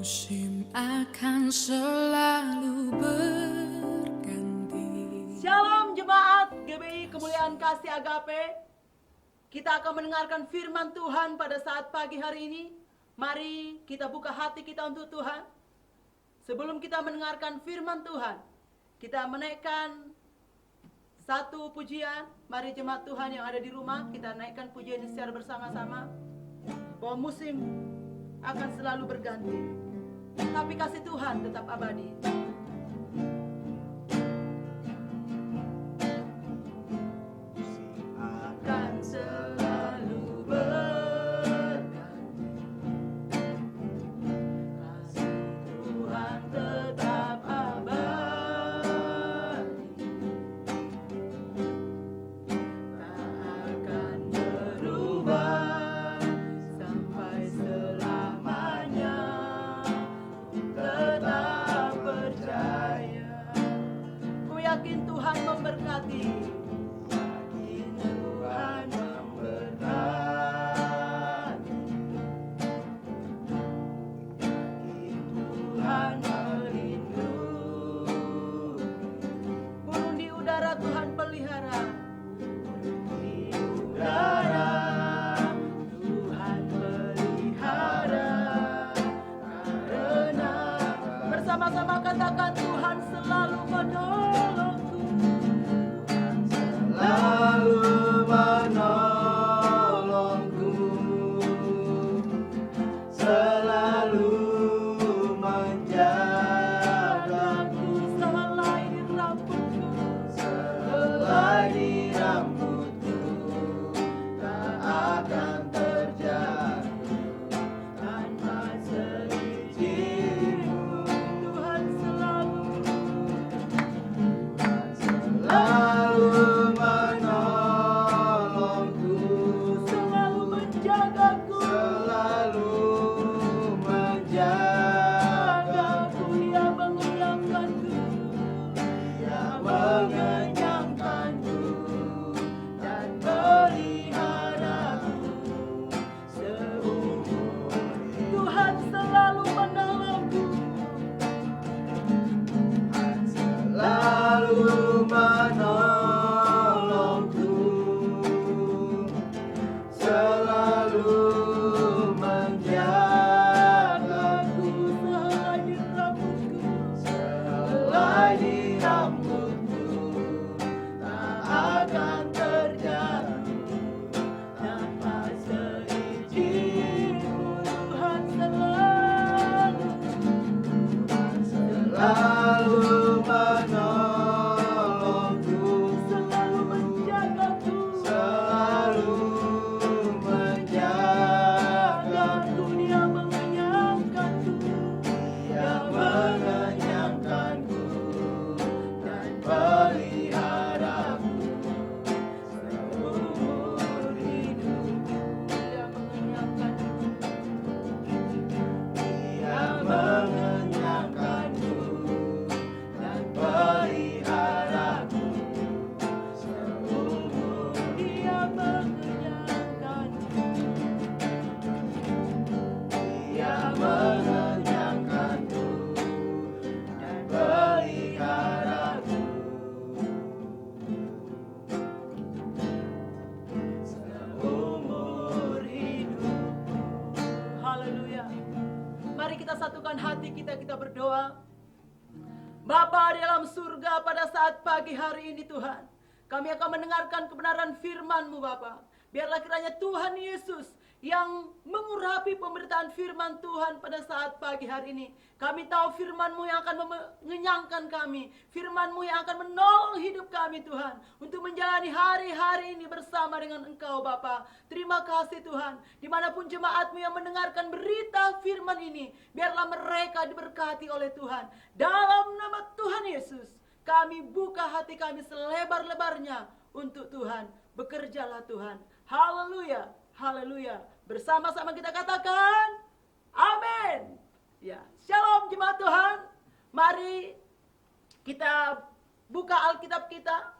Musim akan selalu berganti. Shalom jemaat GBI Kemuliaan Kasih Agape. Kita akan mendengarkan firman Tuhan pada saat pagi hari ini. Mari kita buka hati kita untuk Tuhan. Sebelum kita mendengarkan firman Tuhan, kita menaikkan satu pujian. Mari jemaat Tuhan yang ada di rumah, kita naikkan pujian ini secara bersama-sama. Bahwa musim akan selalu berganti, tapi kasih Tuhan tetap abadi. Akan selalu berganti, kasih Tuhan tetap abadi, tak akan berubah sampai selamanya. Tetap percaya, ku yakin Tuhan memberkati. Yakin Tuhan memberkati, yakin Tuhan melindungi. Burung di udara Tuhan pelihara, burung di udara Tuhan pelihara. Karena bersama-sama katakan, Tuhan selalu menolongku. Selalu menolongku, selalu menjagaku. Selai di rambutku, selai di rambutku, tak akan terjatuh tanpa seizinmu. Tuhan selalu menolongku, selalu menjagaku, selalu menjagaku. Dia mengenyangkanku, dia mengenyangkanku dan peliharaku seumur hidup. Tuhan selalu menolongku, selalu menolongku, selalu menjagaku. Selai di rambutku, selai di rambutku, tak akan terjatuh tanpa seizinmu. Tuhan selalu menolongku, selalu menjagaku, selalu menjagaku. Dia mengenyangkanku, dia mengenyangkanku dan peliharaku seumur hidupku. Dia mengenyangkanku, dia mengenyangkanku dan peliharaku seumur. Dia mengenyangkanku, dia mengenyangkanku dan peliharaku seumur hidupku. Haleluya. Mari kita satukan hati kita, kita berdoa. Bapa di dalam surga, pada saat pagi hari ini Tuhan, kami akan mendengarkan kebenaran firman-Mu Bapa. Biarlah kiranya Tuhan Yesus yang mengurapi pemberitaan firman Tuhan pada saat pagi hari ini. Kami tahu firman-Mu yang akan mengenyangkan kami, firman-Mu yang akan menolong hidup kami Tuhan, untuk menjalani hari-hari ini bersama dengan Engkau Bapa. Terima kasih Tuhan. Dimanapun jemaat-Mu yang mendengarkan berita firman ini, biarlah mereka diberkati oleh Tuhan. Dalam nama Tuhan Yesus, kami buka hati kami selebar-lebarnya untuk Tuhan. Bekerjalah Tuhan. Haleluya, haleluya. Bersama-sama kita katakan, amin. Ya, shalom jemaat Tuhan. Mari kita buka Alkitab kita.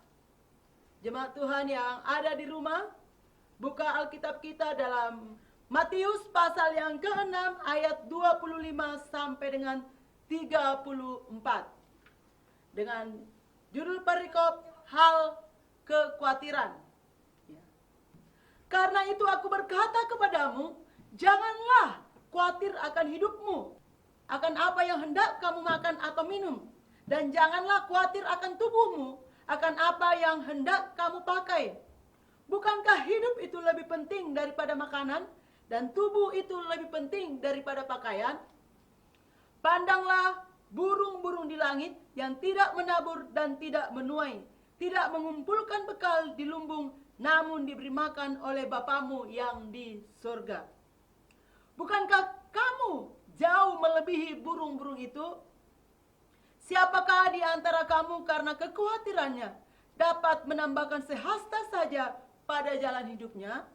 Jemaat Tuhan yang ada di rumah, buka Alkitab kita dalam Matius pasal yang ke-6 ayat 25 sampai dengan 34. Dengan judul perikop hal kekhawatiran. Ya. Karena itu aku berkata kepadamu, janganlah khawatir akan hidupmu, akan apa yang hendak kamu makan atau minum. Dan janganlah khawatir akan tubuhmu, akan apa yang hendak kamu pakai. Bukankah hidup itu lebih penting daripada makanan, dan tubuh itu lebih penting daripada pakaian? Pandanglah burung-burung di langit yang tidak menabur dan tidak menuai, tidak mengumpulkan bekal di lumbung, namun diberi makan oleh Bapamu yang di surga. Bukankah kamu jauh melebihi burung-burung itu? Siapakah di antara kamu karena kekhawatirannya dapat menambahkan sehasta saja pada jalan hidupnya?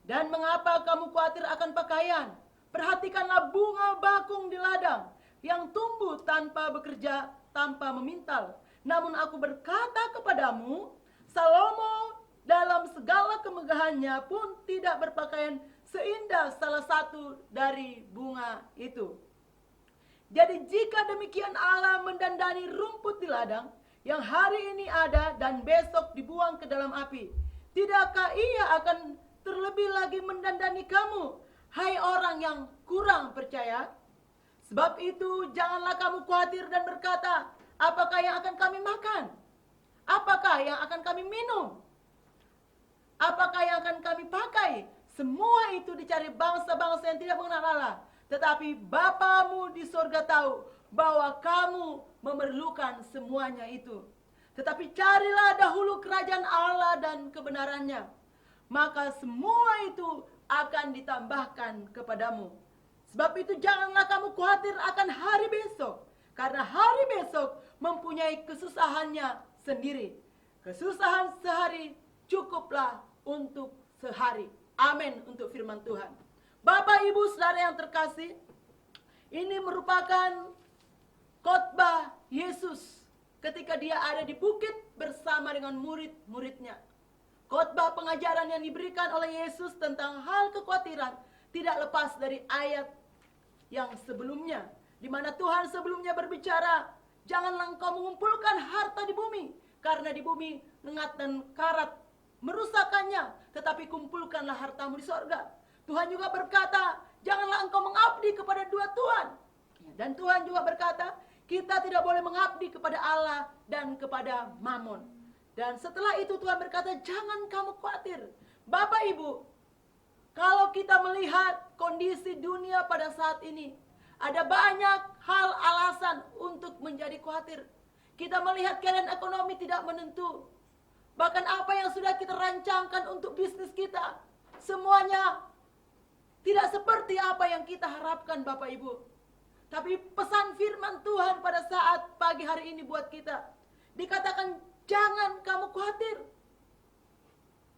Dan mengapa kamu khawatir akan pakaian? Perhatikanlah bunga bakung di ladang yang tumbuh tanpa bekerja, tanpa memintal. Namun aku berkata kepadamu, Salomo dalam segala kemegahannya pun tidak berpakaian seindah salah satu dari bunga itu. Jadi jika demikian Allah mendandani rumput di ladang yang hari ini ada dan besok dibuang ke dalam api, tidakkah Ia akan terlebih lagi mendandani kamu, hai orang yang kurang percaya? Sebab itu janganlah kamu khawatir dan berkata, apakah yang akan kami makan? Apakah yang akan kami minum? Apakah yang akan kami pakai? Semua itu dicari bangsa-bangsa yang tidak mengenal Allah. Tetapi Bapamu di surga tahu bahwa kamu memerlukan semuanya itu. Tetapi carilah dahulu kerajaan Allah dan kebenarannya, maka semua itu akan ditambahkan kepadamu. Sebab itu janganlah kamu khawatir akan hari besok, karena hari besok mempunyai kesusahannya sendiri. Kesusahan sehari cukuplah untuk sehari. Amin untuk firman Tuhan. Bapak, Ibu, Saudara yang terkasih, ini merupakan khotbah Yesus ketika dia ada di bukit bersama dengan murid-muridnya. Khotbah pengajaran yang diberikan oleh Yesus tentang hal kekhawatiran tidak lepas dari ayat yang sebelumnya, di mana Tuhan sebelumnya berbicara, janganlah engkau mengumpulkan harta di bumi, karena di bumi lengat dan karat merusakannya, tetapi kumpulkanlah hartamu di sorga. Tuhan juga berkata, janganlah engkau mengabdi kepada dua tuan. Dan Tuhan juga berkata, kita tidak boleh mengabdi kepada Allah dan kepada Mammon. Dan setelah itu Tuhan berkata, jangan kamu khawatir. Bapak Ibu, kalau kita melihat kondisi dunia pada saat ini, ada banyak hal alasan untuk menjadi khawatir. Kita melihat keadaan ekonomi tidak menentu. Bahkan apa yang sudah kita rancangkan untuk bisnis kita, semuanya tidak seperti apa yang kita harapkan, Bapak Ibu. Tapi pesan firman Tuhan pada saat pagi hari ini buat kita, dikatakan jangan kamu khawatir.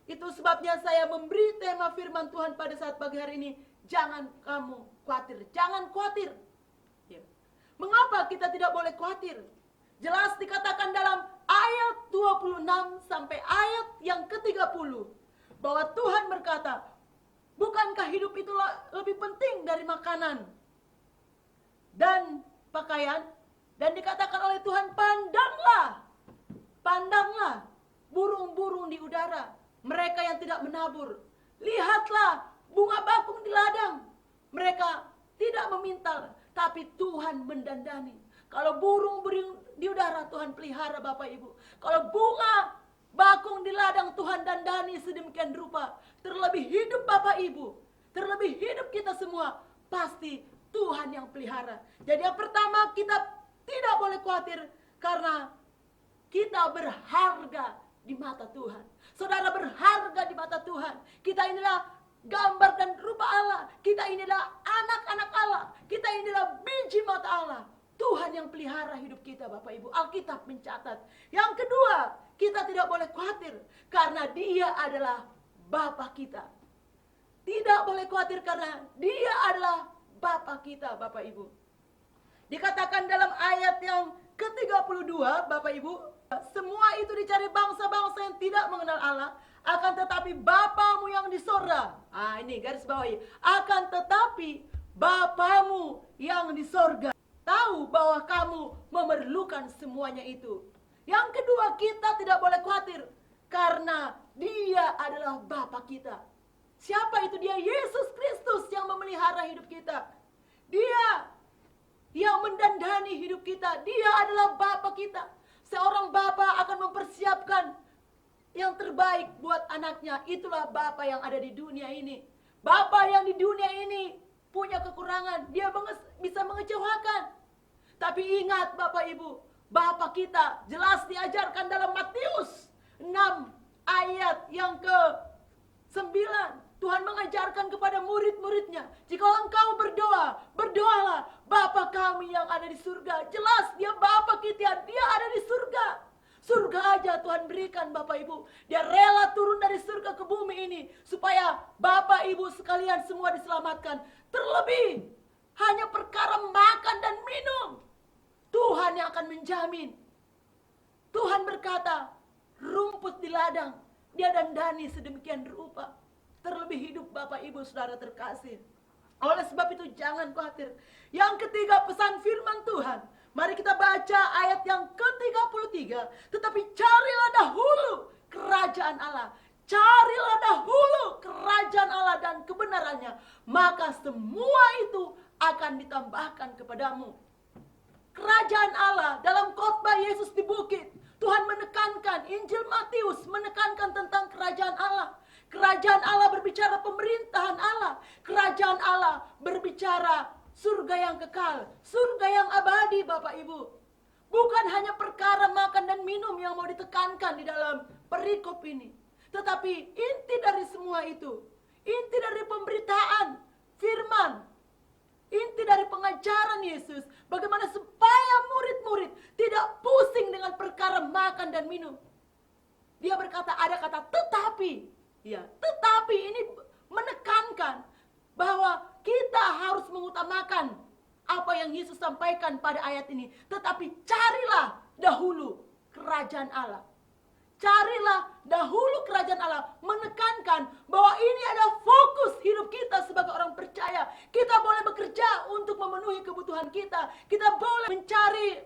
Itu sebabnya saya memberi tema firman Tuhan pada saat pagi hari ini, jangan kamu khawatir, jangan khawatir. Ya. Mengapa kita tidak boleh khawatir? Jelas dikatakan dalam ayat 26 sampai ayat yang ke-30 bahwa Tuhan berkata, bukankah hidup itu lebih penting dari makanan dan pakaian? Dan dikatakan oleh Tuhan, pandanglah burung-burung di udara, mereka yang tidak menabur. Lihatlah bunga bakung di ladang, mereka tidak memintal, tapi Tuhan mendandani. Kalau burung-burung di udara Tuhan pelihara, Bapak Ibu. Kalau bunga bakung di ladang Tuhan dandani sedemikian rupa, terlebih hidup Bapak Ibu, terlebih hidup kita semua, pasti Tuhan yang pelihara. Jadi yang pertama, kita tidak boleh khawatir karena kita berharga di mata Tuhan. Saudara berharga di mata Tuhan. Kita inilah gambar dan rupa Allah. Kita inilah anak-anak Allah. Kita inilah biji mata Allah. Tuhan yang pelihara hidup kita, Bapak Ibu. Alkitab mencatat. Yang kedua, kita tidak boleh khawatir karena Dia adalah Bapa kita. Tidak boleh khawatir karena Dia adalah Bapa kita, Bapak Ibu. Dikatakan dalam ayat yang ke-32, Bapak Ibu, semua itu dicari bangsa-bangsa yang tidak mengenal Allah, akan tetapi Bapamu yang di sorga. Ini garis bawahi. Akan tetapi Bapamu yang di sorga tahu bahwa kamu memerlukan semuanya itu. Yang kedua, kita tidak boleh khawatir karena Dia adalah Bapa kita. Siapa itu Dia? Yesus Kristus yang memelihara hidup kita. Dia yang mendandani hidup kita. Dia adalah Bapa kita. Seorang Bapa akan mempersiapkan yang terbaik buat anaknya. Itulah Bapa yang ada di dunia ini. Bapa yang di dunia ini punya kekurangan. Dia bisa mengecewakan. Tapi ingat Bapak Ibu, Bapa kita jelas diajarkan dalam Matius 6 ayat yang ke-9. Tuhan mengajarkan kepada murid-muridnya, jika engkau berdoa, berdoalah Bapa kami yang ada di surga. Jelas Dia Bapa kita, Dia ada di surga. Surga aja Tuhan berikan Bapak Ibu. Dia rela turun dari surga ke bumi ini supaya Bapak Ibu sekalian semua diselamatkan. Terlebih hanya perkara makan dan minum, Tuhan yang akan menjamin. Tuhan berkata, rumput di ladang Dia dandani sedemikian rupa. Terlebih hidup Bapak Ibu Saudara terkasih. Oleh sebab itu jangan khawatir. Yang ketiga, pesan firman Tuhan. Mari kita baca ayat yang ke-33. Tetapi carilah dahulu kerajaan Allah. Carilah dahulu kerajaan Allah dan kebenarannya. Maka semua itu akan ditambahkan kepadamu. Kerajaan Allah dalam khotbah Yesus di bukit. Tuhan menekankan, Injil Matius menekankan tentang kerajaan Allah. Kerajaan Allah berbicara pemerintahan Allah. Kerajaan Allah berbicara surga yang kekal, surga yang abadi Bapak Ibu. Bukan hanya perkara makan dan minum yang mau ditekankan di dalam perikop ini. Tetapi inti dari semua itu, inti dari pemberitaan firman, inti dari pengajaran Yesus, bagaimana supaya murid-murid tidak pusing dengan perkara makan dan minum. Dia berkata, ada kata tetapi. Ya, tetapi ini menekankan bahwa kita harus mengutamakan apa yang Yesus sampaikan pada ayat ini. Tetapi carilah dahulu kerajaan Allah. Carilah dahulu kerajaan Allah. Menekankan bahwa ini adalah fokus hidup kita sebagai orang percaya. Kita boleh bekerja untuk memenuhi kebutuhan kita. Kita boleh mencari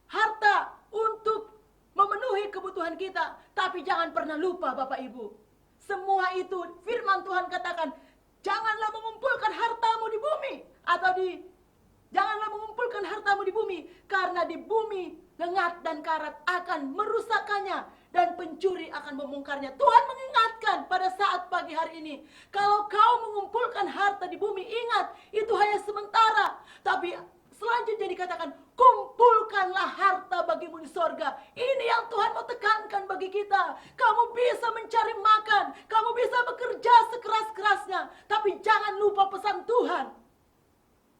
harta untuk memenuhi kebutuhan kita. Tapi jangan pernah lupa Bapak Ibu. Semua itu firman Tuhan katakan, janganlah mengumpulkan hartamu di bumi. Janganlah mengumpulkan hartamu di bumi. Karena di bumi lengat dan karat akan merusakkannya. Dan pencuri akan membongkarnya. Tuhan mengingatkan pada saat pagi hari ini. Kalau kau mengumpulkan harta di bumi, ingat, itu hanya sementara. Tapi selanjutnya dikatakan, kumpulkanlah harta bagimu di sorga. Ini yang Tuhan mau tekankan bagi kita. Kamu bisa mencari makan, kamu bisa bekerja sekeras-kerasnya, tapi jangan lupa pesan Tuhan.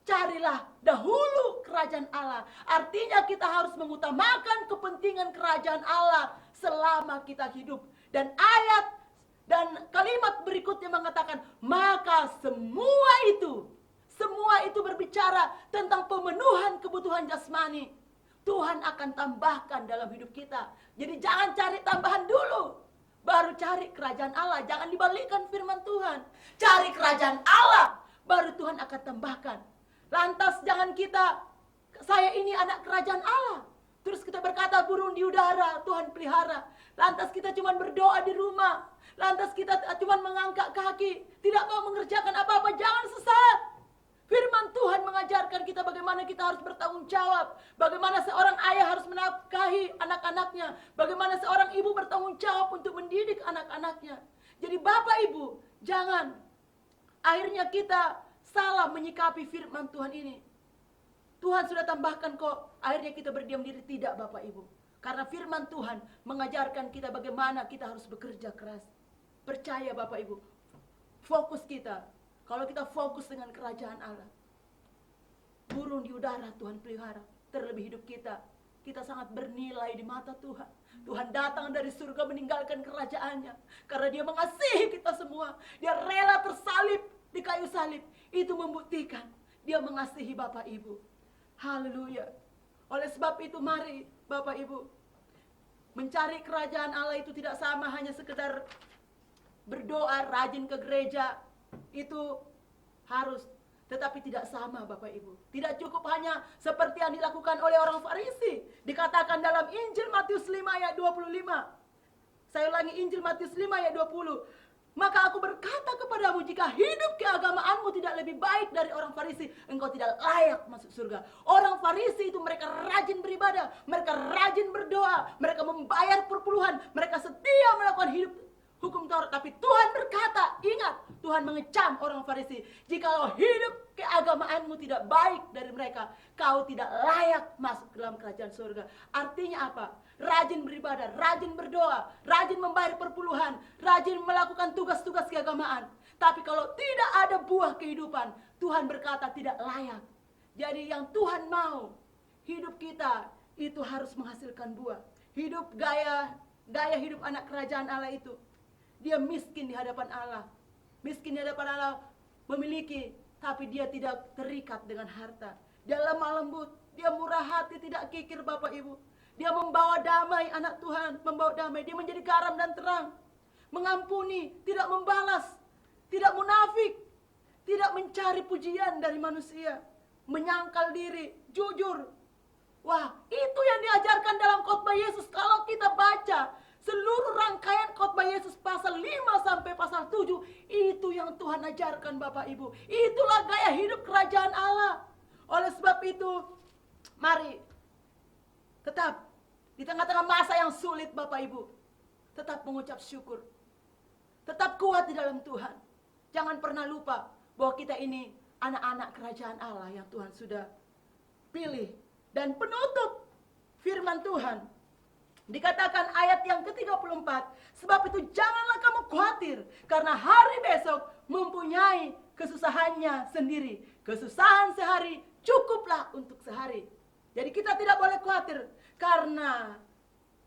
Carilah dahulu kerajaan Allah. Artinya kita harus mengutamakan kepentingan kerajaan Allah selama kita hidup. Dan ayat dan kalimat berikutnya mengatakan, maka semua itu berbicara tentang pemenuhan kebutuhan jasmani. Tuhan akan tambahkan dalam hidup kita. Jadi jangan cari tambahan dulu, baru cari kerajaan Allah. Jangan dibalikkan firman Tuhan. Cari kerajaan Allah, baru Tuhan akan tambahkan. Lantas jangan saya ini anak kerajaan Allah, terus kita berkata burung di udara Tuhan pelihara. Lantas kita cuma berdoa di rumah. Lantas kita cuma mengangkat kaki, tidak mau mengerjakan apa-apa. Jangan sesat. Firman Tuhan mengajarkan kita bagaimana kita harus bertanggung jawab. Bagaimana seorang ayah harus menafkahi anak-anaknya. Bagaimana seorang ibu bertanggung jawab untuk mendidik anak-anaknya. Jadi Bapak Ibu, jangan akhirnya kita salah menyikapi firman Tuhan ini. Tuhan sudah tambahkan kok, akhirnya kita berdiam diri. Tidak Bapak Ibu. Karena firman Tuhan mengajarkan kita bagaimana kita harus bekerja keras. Percaya Bapak Ibu, fokus kita. Kalau kita fokus dengan kerajaan Allah, burung di udara Tuhan pelihara. Terlebih hidup kita sangat bernilai di mata Tuhan. Tuhan datang dari surga meninggalkan kerajaannya. Karena Dia mengasihi kita semua. Dia rela tersalib di kayu salib. Itu membuktikan Dia mengasihi Bapak Ibu. Haleluya. Oleh sebab itu mari Bapak Ibu, mencari kerajaan Allah itu tidak sama hanya sekedar berdoa, rajin ke gereja. Itu harus, tetapi tidak sama Bapak Ibu. Tidak cukup hanya seperti yang dilakukan oleh orang Farisi. Dikatakan dalam Injil Matius 5 ayat 25. Saya ulangi, Injil Matius 5 ayat 20. Maka aku berkata kepadamu, jika hidup keagamaanmu tidak lebih baik dari orang Farisi, engkau tidak layak masuk surga. Orang Farisi itu mereka rajin beribadah, mereka rajin berdoa, mereka membayar perpuluhan, mereka setia melakukan hidup hukum Taurat. Tapi Tuhan berkata, ingat, Tuhan mengecam orang Farisi, jikalau hidup keagamaanmu tidak baik dari mereka, kau tidak layak masuk ke dalam kerajaan surga. Artinya apa? Rajin beribadah, rajin berdoa, rajin membayar perpuluhan, rajin melakukan tugas-tugas keagamaan. Tapi kalau tidak ada buah kehidupan, Tuhan berkata tidak layak. Jadi yang Tuhan mau, hidup kita itu harus menghasilkan buah. Hidup gaya hidup anak kerajaan Allah itu, dia miskin di hadapan Allah. Miskin di hadapan Allah, memiliki, tapi dia tidak terikat dengan harta. Dia lemah lembut, dia murah hati, tidak kikir Bapak Ibu. Dia membawa damai, anak Tuhan, membawa damai. Dia menjadi garam dan terang. Mengampuni, tidak membalas, tidak munafik, tidak mencari pujian dari manusia. Menyangkal diri, jujur. Wah, itu yang diajarkan dalam khotbah Yesus. Kalau kita baca seluruh rangkaian khotbah Yesus pasal 5 sampai pasal 7, itu yang Tuhan ajarkan Bapak Ibu. Itulah gaya hidup kerajaan Allah. Oleh sebab itu, mari tetap di tengah-tengah masa yang sulit Bapak Ibu, tetap mengucap syukur. Tetap kuat di dalam Tuhan. Jangan pernah lupa bahwa kita ini anak-anak kerajaan Allah yang Tuhan sudah pilih. Dan penutup firman Tuhan, dikatakan ayat yang ke-34, sebab itu janganlah kamu khawatir, karena hari besok mempunyai kesusahannya sendiri. Kesusahan sehari cukuplah untuk sehari. Jadi kita tidak boleh khawatir, karena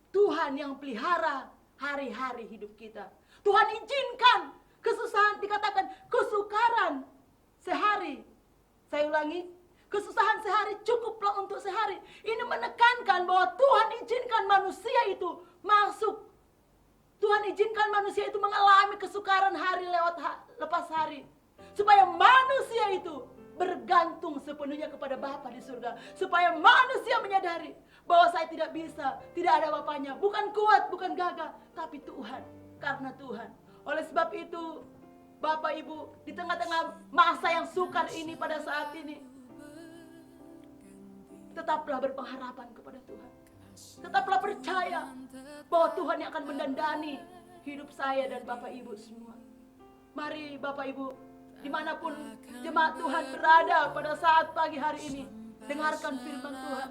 Tuhan yang pelihara hari-hari hidup kita. Tuhan izinkan kesusahan, dikatakan kesukaran sehari. Saya ulangi, kesusahan sehari cukuplah untuk sehari. Ini menekankan bahwa Tuhan izinkan manusia itu masuk. Tuhan izinkan manusia itu mengalami kesukaran hari lepas hari. Supaya manusia itu bergantung sepenuhnya kepada Bapa di surga. Supaya manusia menyadari bahwa saya tidak bisa, tidak ada Bapaknya. Bukan kuat, bukan gagah, tapi Tuhan. Karena Tuhan. Oleh sebab itu, Bapak Ibu, di tengah-tengah masa yang sukar ini pada saat ini, tetaplah berpengharapan kepada Tuhan. Tetaplah percaya bahwa Tuhan yang akan mendandani hidup saya dan Bapak Ibu semua. Mari Bapak Ibu, dimanapun jemaat Tuhan berada pada saat pagi hari ini, dengarkan firman Tuhan.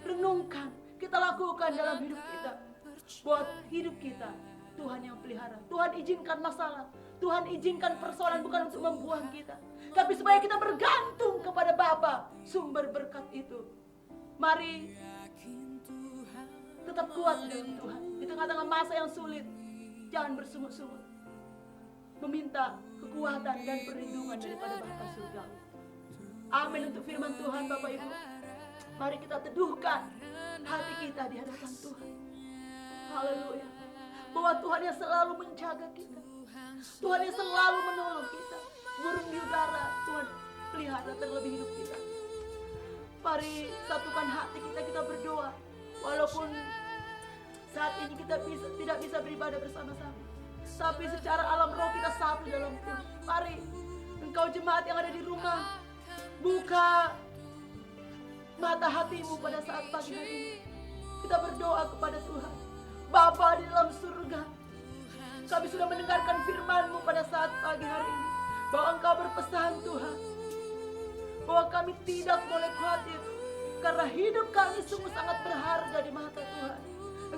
Renungkan, kita lakukan dalam hidup kita. Buat hidup kita, Tuhan yang pelihara. Tuhan izinkan masalah, Tuhan izinkan persoalan bukan untuk membuang kita, tapi supaya kita bergantung kepada Bapa, sumber berkat itu. Mari tetap kuat dalam Tuhan. Di tengah-tengah masa yang sulit, jangan bersungut-sungut. Meminta kekuatan dan perlindungan daripada Bapa surga. Amin untuk firman Tuhan Bapak Ibu. Mari kita teduhkan hati kita di hadapan Tuhan. Haleluya. Bahwa Tuhan yang selalu menjaga kita, Tuhan yang selalu menolong kita. Burung di udara Tuhan pelihara terlebih hidup kita. Mari satukan hati kita, kita berdoa. Walaupun saat ini kita tidak bisa beribadah bersama-sama, tapi secara alam roh kita satu dalam Tuhan. Mari engkau jemaat yang ada di rumah, buka mata hatimu pada saat pagi hari ini. Kita berdoa kepada Tuhan. Bapa di dalam surga, kami sudah mendengarkan firman-Mu pada saat pagi hari ini, bahwa Engkau berpesan Tuhan, bahwa kami tidak boleh khawatir, karena hidup kami sungguh sangat berharga di mata Tuhan.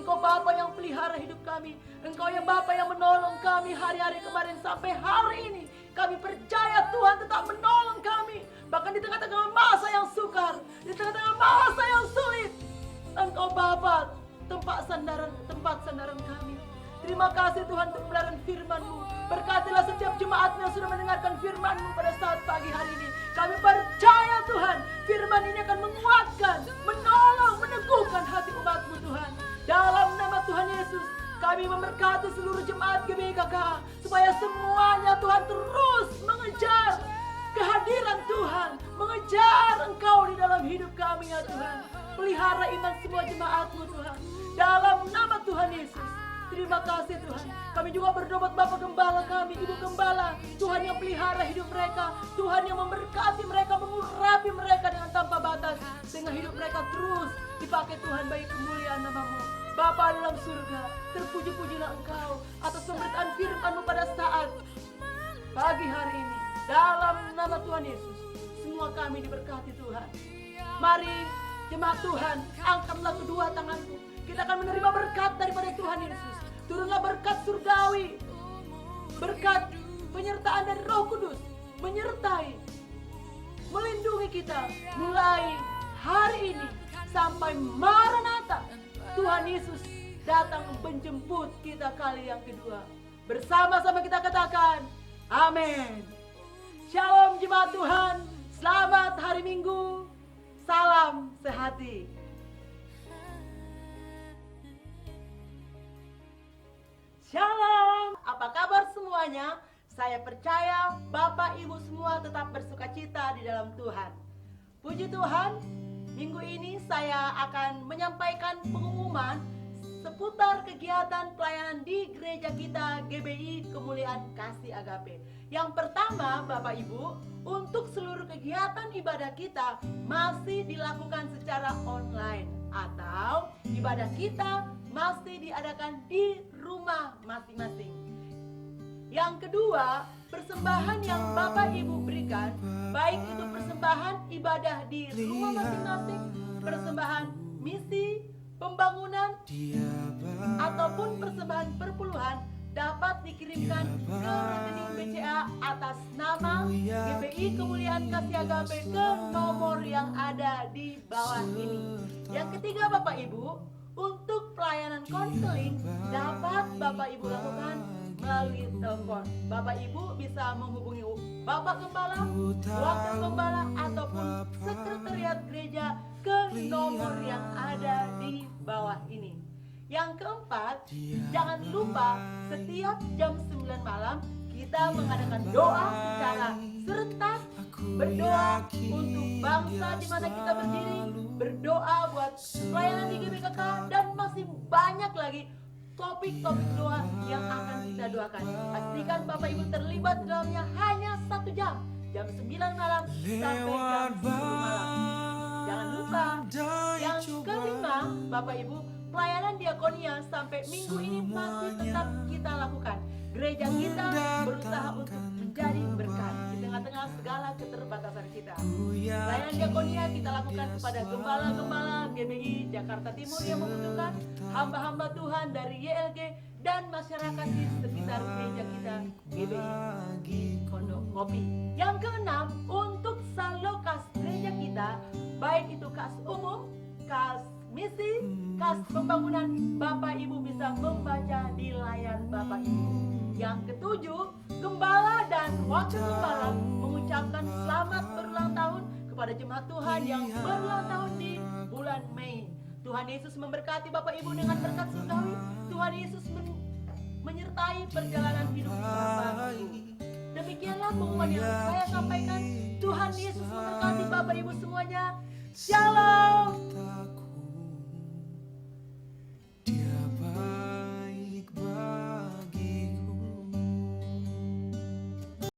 Engkau Bapa yang pelihara hidup kami. Engkau yang Bapa yang menolong kami hari-hari kemarin sampai hari ini. Kami percaya Tuhan tetap menolong kami. Bahkan di tengah-tengah masa yang sukar, di tengah-tengah masa yang sulit, Engkau Bapa tempat sandaran kami. Terima kasih Tuhan untuk pelajaran firman-Mu. Berkatilah setiap jemaat yang sudah mendengarkan firman-Mu pada saat pagi hari ini. Kami percaya Tuhan, firman Firman ini akan menguatkan, menolong, meneguhkan hati umat-Mu Tuhan. Dalam nama Tuhan Yesus, kami memberkati seluruh jemaat GBKK supaya semuanya Tuhan terus mengejar kehadiran Tuhan, mengejar Engkau di dalam hidup kami ya Tuhan. Pelihara iman semua jemaat-Mu Tuhan. Dalam nama Tuhan Yesus. Terima kasih Tuhan. Kami juga berdoa Bapak Gembala kami, Ibu Gembala. Tuhan yang pelihara hidup mereka. Tuhan yang memberkati mereka, mengurapi mereka dengan tanpa batas. Sehingga hidup mereka terus dipakai Tuhan bagi kemuliaan nama-Mu. Bapa dalam surga, terpuji-pujilah Engkau atas pemberitaan firman-Mu pada saat pagi hari ini. Dalam nama Tuhan Yesus, semua kami diberkati Tuhan. Mari jemaat Tuhan, angkatlah kedua tanganmu. Kita akan menerima berkat daripada Tuhan Yesus. Turunlah berkat surgawi, berkat penyertaan dari Roh Kudus, menyertai, melindungi kita mulai hari ini sampai Maranatha. Tuhan Yesus datang menjemput kita kali yang kedua. Bersama-sama kita katakan, amin. Shalom jemaat Tuhan, selamat hari Minggu, salam sehati. Shalom, apa kabar semuanya? Saya percaya Bapak Ibu semua tetap bersukacita di dalam Tuhan. Puji Tuhan, minggu ini saya akan menyampaikan pengumuman seputar kegiatan pelayanan di gereja kita GBI Kemuliaan Kasih Agape. Yang pertama Bapak Ibu, untuk seluruh kegiatan ibadah kita masih dilakukan secara online atau ibadah kita masih diadakan di rumah masing-masing. Yang kedua, persembahan yang Bapak Ibu berikan, baik itu persembahan ibadah di rumah masing-masing, persembahan misi, pembangunan, ataupun persembahan perpuluhan dapat dikirimkan ke rekening BCA atas nama GBI Kemuliaan Kasih Agape ke nomor yang ada di bawah ini. Yang ketiga Bapak Ibu, untuk pelayanan konseling dapat Bapak Ibu lakukan melalui telepon. Bapak Ibu bisa menghubungi Bapak Gembala, Wakil Gembala, ataupun sekretariat gereja ke nomor yang ada di bawah ini. Yang keempat, jangan lupa setiap jam 9 malam kita mengadakan doa secara serentak, berdoa untuk bangsa di mana kita berdiri, berdoa buat pelayanan di GBKK, dan masih banyak lagi topik-topik doa yang akan kita doakan. Pastikan Bapak Ibu terlibat di dalamnya hanya 1 jam, jam 9 malam sampai jam 10 malam. Jangan lupa, yang kelima Bapak Ibu, pelayanan diakonia sampai minggu ini masih tetap kita lakukan. Gereja kita berusaha untuk menjadi berkat di tengah-tengah segala keterbatasan kita. Pelayanan diakonia kita lakukan kepada gembala-gembala GBI Jakarta Timur yang membutuhkan, hamba-hamba Tuhan dari YLG, dan masyarakat di sekitar gereja kita GBI Pondok Kopi. Yang keenam, untuk saldo kas gereja kita, baik itu kas umum, kas misi, kas pembangunan, Bapak Ibu bisa membaca di layar Bapak Ibu. Yang ketujuh, gembala dan wakil gembala mengucapkan selamat berulang tahun kepada jemaat Tuhan yang berulang tahun di bulan Mei. Tuhan Yesus memberkati Bapak Ibu dengan berkat surgawi. Tuhan Yesus menyertai perjalanan hidup Bapak Ibu. Demikianlah pengumuman yang saya sampaikan. Tuhan Yesus memberkati Bapak Ibu semuanya. Shalom.